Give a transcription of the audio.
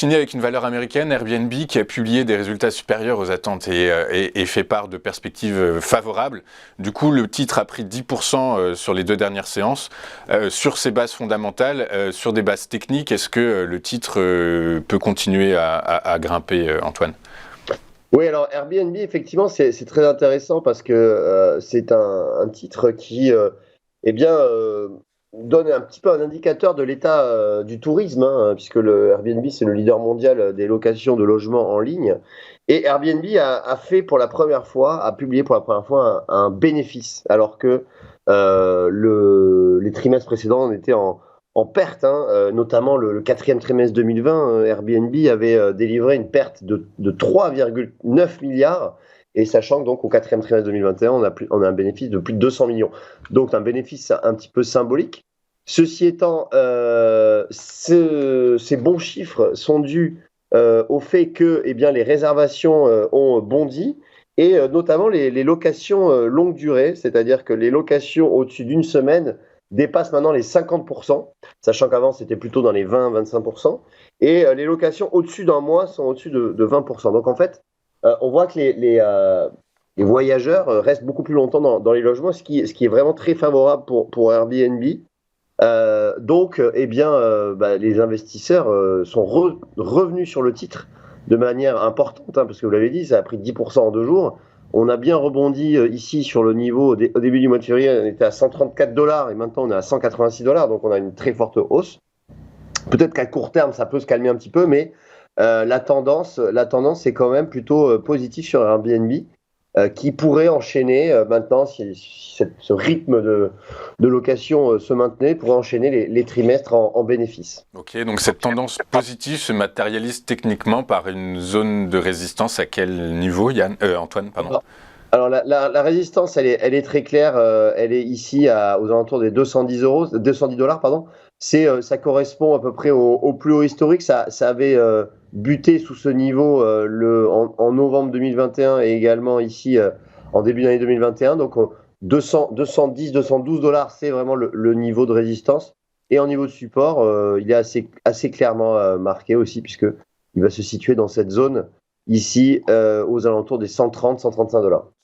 finit avec une valeur américaine, Airbnb, qui a publié des résultats supérieurs aux attentes et fait part de perspectives favorables. Du coup, le titre a pris 10% sur les 2 dernières séances. Sur ses bases fondamentales, sur des bases techniques, est-ce que le titre peut continuer à grimper, Antoine? Oui, alors Airbnb, effectivement, c'est très intéressant parce que c'est un titre qui eh bien, donne un petit peu un indicateur de l'état du tourisme, hein, puisque le Airbnb, c'est le leader mondial des locations de logements en ligne. Et Airbnb a fait pour la première fois, a publié pour la première fois un bénéfice, alors que les trimestres précédents, on était en perte, hein, notamment le quatrième trimestre 2020, Airbnb avait délivré une perte de 3,9 milliards, et sachant que donc au quatrième trimestre 2021, on a un bénéfice de plus de 200 millions. Donc un bénéfice un petit peu symbolique. Ceci étant, ces bons chiffres sont dus au fait que eh bien, les réservations ont bondi, et notamment les locations longue durée, c'est-à-dire que les locations au-dessus d'une semaine dépassent maintenant les 50%, sachant qu'avant c'était plutôt dans les 20-25%, et les locations au-dessus d'un mois sont au-dessus de 20%. Donc en fait, on voit que les voyageurs restent beaucoup plus longtemps dans les logements, ce qui est vraiment très favorable pour Airbnb. Donc, eh bien, les investisseurs sont revenus sur le titre de manière importante, hein, parce que vous l'avez dit, ça a pris 10% en 2 jours. On a bien rebondi ici sur le niveau, au début du mois de février, on était à 134 dollars et maintenant on est à 186 dollars, donc on a une très forte hausse. Peut-être qu'à court terme, ça peut se calmer un petit peu, mais la tendance est quand même plutôt positive sur Airbnb, qui pourrait enchaîner maintenant, si ce rythme de location se maintenait, pourrait enchaîner les trimestres en bénéfice. Ok, donc cette tendance positive se matérialise techniquement par une zone de résistance à quel niveau, Antoine, pardon? Alors la résistance, elle est très claire. Elle est ici aux alentours des 210 dollars, pardon. Ça correspond à peu près au plus haut historique. Ça avait buté sous ce niveau en novembre 2021 et également ici en début d'année 2021. Donc 210, 212 dollars, c'est vraiment le niveau de résistance. Et en niveau de support, il est assez clairement marqué aussi, puisque il va se situer dans cette zone ici aux alentours des 130, 135 dollars.